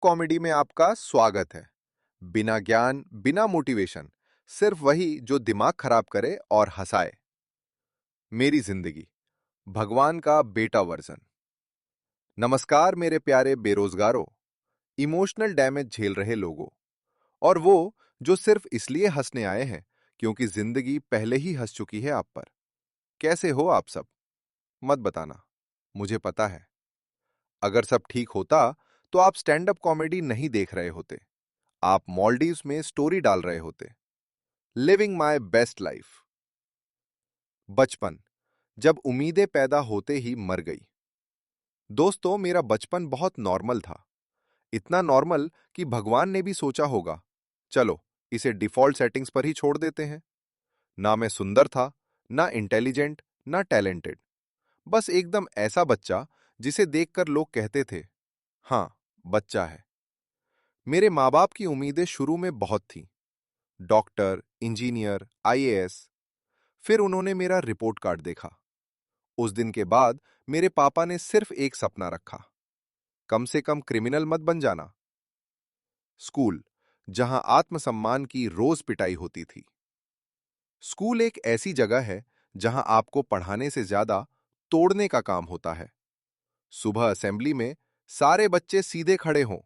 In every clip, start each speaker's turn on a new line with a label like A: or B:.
A: Comedy में आपका स्वागत है। बिना ज्ञान, बिना मोटिवेशन, सिर्फ वही जो दिमाग खराब करे और हंसाए। मेरी जिंदगी, भगवान का बेटा वर्जन। नमस्कार मेरे प्यारे बेरोजगारों, इमोशनल डैमेज झेल रहे लोगों, और वो जो सिर्फ इसलिए हंसने आए हैं क्योंकि जिंदगी पहले ही हंस चुकी है आप पर। कैसे हो आप सब? मत बताना, मुझे पता है। अगर सब ठीक होता तो आप स्टैंड अप कॉमेडी नहीं देख रहे होते, आप मॉलडीव्स में स्टोरी डाल रहे होते। Living my best life. बचपन, जब उम्मीदें पैदा होते ही मर गई। दोस्तों, मेरा बचपन बहुत नॉर्मल था। इतना नॉर्मल कि भगवान ने भी सोचा होगा, चलो इसे डिफॉल्ट सेटिंग्स पर ही छोड़ देते हैं। ना मैं सुंदर था, ना इंटेलिजेंट, ना टैलेंटेड। बस एकदम ऐसा बच्चा जिसे देखकर लोग कहते थे, हाँ, बच्चा है। मेरे माँ बाप की उम्मीदें शुरू में बहुत थीं। Doctor, engineer, IAS. फिर उन्होंने मेरा रिपोर्ट कार्ड देखा। उस दिन के बाद मेरे पापा ने सिर्फ एक सपना रखा, कम से कम क्रिमिनल मत बन जाना। स्कूल, जहां आत्मसम्मान की रोज पिटाई होती थी। स्कूल एक ऐसी जगह है जहां आपको पढ़ाने से ज्यादा तोड़ने का काम होता है। सुबह असेंबली में सारे बच्चे सीधे खड़े हों।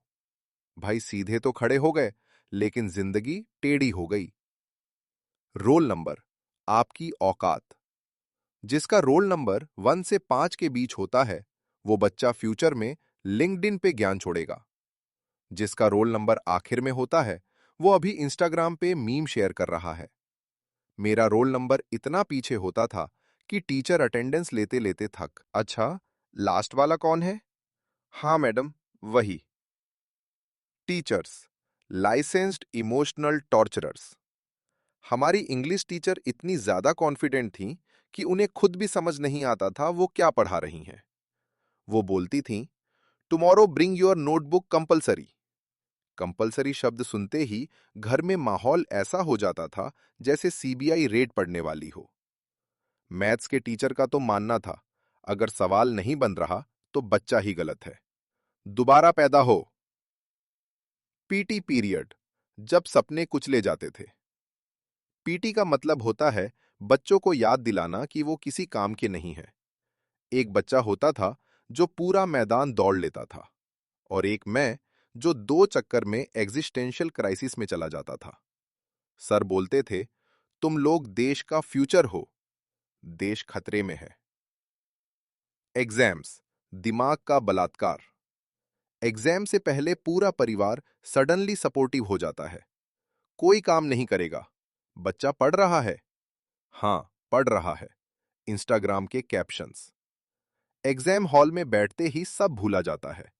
A: भाई सीधे तो खड़े हो गए, लेकिन जिंदगी टेढ़ी हो गई। रोल नंबर, आपकी औकात। जिसका रोल नंबर 1 से 5 के बीच होता है, वो बच्चा फ्यूचर में लिंक्डइन पे ज्ञान छोड़ेगा। जिसका रोल नंबर आखिर में होता है, वो अभी इंस्टाग्राम पे मीम शेयर कर रहा है। मेरा रोल नंबर इतना पीछे होता था कि टीचर अटेंडेंस लेते लेते थक, अच्छा, लास्ट वाला कौन है? हाँ मैडम, वही। Teachers, licensed emotional torturers. हमारी इंग्लिश टीचर इतनी ज्यादा कॉन्फिडेंट थी कि उन्हें खुद भी समझ नहीं आता था वो क्या पढ़ा रही हैं। वो बोलती थीं, tomorrow bring your notebook compulsory. Compulsory शब्द सुनते ही घर में माहौल ऐसा हो जाता था जैसे सीबीआई रेड पड़ने वाली हो। मैथ्स के टीचर का तो मानना था, अगर सवाल नहीं बन रहा तो बच्चा ही गलत है, दोबारा पैदा हो। पीटी पीरियड, जब सपने कुचले जाते थे। पीटी का मतलब होता है बच्चों को याद दिलाना कि वो किसी काम के नहीं है। एक बच्चा होता था जो पूरा मैदान दौड़ लेता था, और एक मैं जो 2 चक्कर में एग्जिस्टेंशियल क्राइसिस में चला जाता था। सर बोलते थे, तुम लोग देश का फ्यूचर हो, देश खतरे में है। एग्जाम्स, दिमाग का बलात्कार। एग्जाम से पहले पूरा परिवार सडनली सपोर्टिव हो जाता है। कोई काम नहीं करेगा, बच्चा पढ़ रहा है। हाँ, पढ़ रहा है। इंस्टाग्राम के कैप्शंस। एग्जाम हॉल में बैठते ही सब भूला जाता है।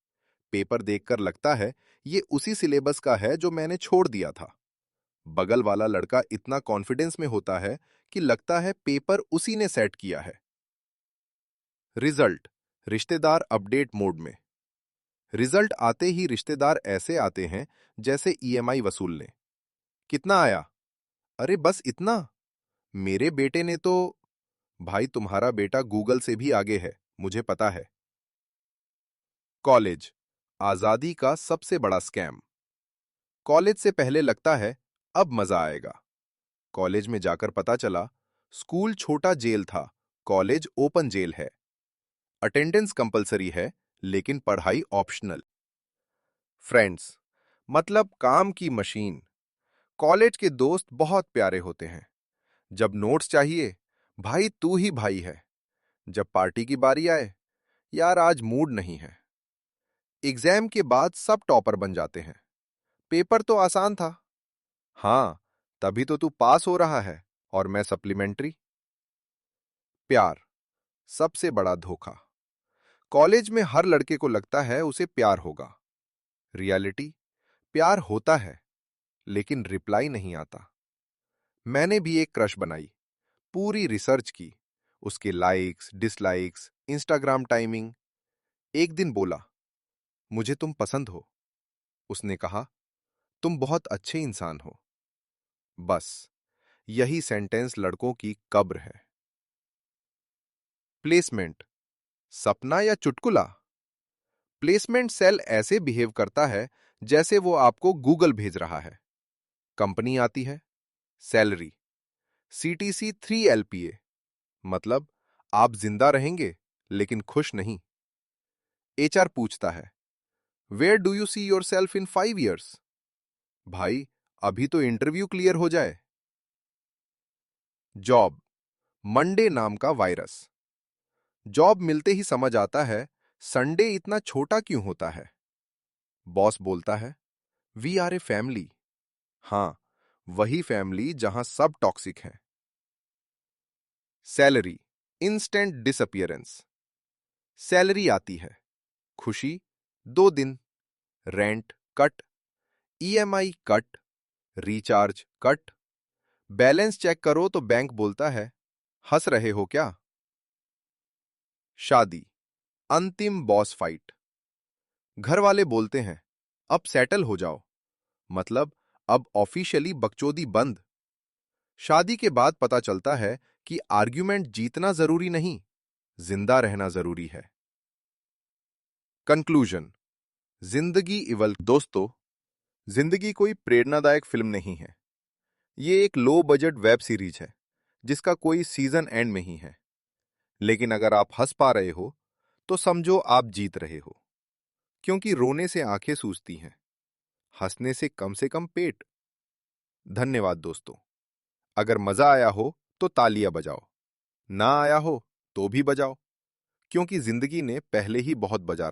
A: पेपर देखकर लगता है ये उसी सिलेबस का है जो मैंने छोड़ दिया था। बगल वाला लड़का इतना कॉन्फिडेंस में होता है कि लगता है पेपर उसी ने सेट किया है। रिजल्ट, रिश्तेदार अपडेट मोड में। रिजल्ट आते ही रिश्तेदार ऐसे आते हैं जैसे ईएमआई वसूल लें। कितना आया? अरे बस इतना। मेरे बेटे ने तो। भाई तुम्हारा बेटा गूगल से भी आगे है, मुझे पता है। कॉलेज, आजादी का सबसे बड़ा स्कैम। कॉलेज से पहले लगता है अब मजा आएगा। कॉलेज में जाकर पता चला स्कूल छोटा जेल था, कॉलेज ओपन जेल है। अटेंडेंस कंपलसरी है, लेकिन पढ़ाई ऑप्शनल। फ्रेंड्स, मतलब काम की मशीन। कॉलेज के दोस्त बहुत प्यारे होते हैं। जब नोट्स चाहिए, भाई तू ही भाई है। जब पार्टी की बारी आए, यार आज मूड नहीं है। एग्जाम के बाद सब टॉपर बन जाते हैं। पेपर तो आसान था। हाँ, तभी तो तू पास हो रहा है और मैं सप्लीमेंट्री। प्यार, सबसे बड़ा धोखा। कॉलेज में हर लड़के को लगता है उसे प्यार होगा। रियलिटी, प्यार होता है, लेकिन रिप्लाई नहीं आता। मैंने भी एक क्रश बनाई, पूरी रिसर्च की, उसके लाइक्स, डिसलाइक्स, इंस्टाग्राम टाइमिंग। एक दिन बोला, मुझे तुम पसंद हो। उसने कहा, तुम बहुत अच्छे इंसान हो। बस यही सेंटेंस लड़कों की कब्र है। प्लेसमेंट, सपना या चुटकुला? प्लेसमेंट सेल ऐसे बिहेव करता है जैसे वो आपको गूगल भेज रहा है। कंपनी आती है, सैलरी, CTC 3 LPA, मतलब आप जिंदा रहेंगे लेकिन खुश नहीं। HR पूछता है, where do you see yourself in 5 years? भाई, अभी तो इंटरव्यू क्लियर हो जाए। जॉब, मंडे नाम का वायरस। जॉब मिलते ही समझ आता है, संडे इतना छोटा क्यों होता है। बॉस बोलता है, वी आर ए फैमिली। हाँ, वही फैमिली जहां सब टॉक्सिक है। Salary, instant disappearance. सैलरी आती है, खुशी 2 दिन, rent cut, EMI cut, recharge cut, balance check करो तो बैंक बोलता है, हंस रहे हो क्या। शादी, अंतिम बॉस फाइट। घर वाले बोलते हैं, अब सेटल हो जाओ, मतलब अब ऑफिशियली बकचोदी बंद। शादी के बाद पता चलता है कि आर्ग्यूमेंट जीतना जरूरी नहीं, जिंदा रहना जरूरी है। कंक्लूजन, जिंदगी इवल। दोस्तों, जिंदगी कोई प्रेरणादायक फिल्म नहीं है। ये एक लो बजट वेब सीरीज है जिसका कोई सीजन एंड नहीं है। लेकिन अगर आप हंस पा रहे हो तो समझो आप जीत रहे हो, क्योंकि रोने से आंखें सूजती हैं, हंसने से कम पेट। धन्यवाद दोस्तों। अगर मजा आया हो तो तालियां बजाओ, ना आया हो तो भी बजाओ, क्योंकि जिंदगी ने पहले ही बहुत बजा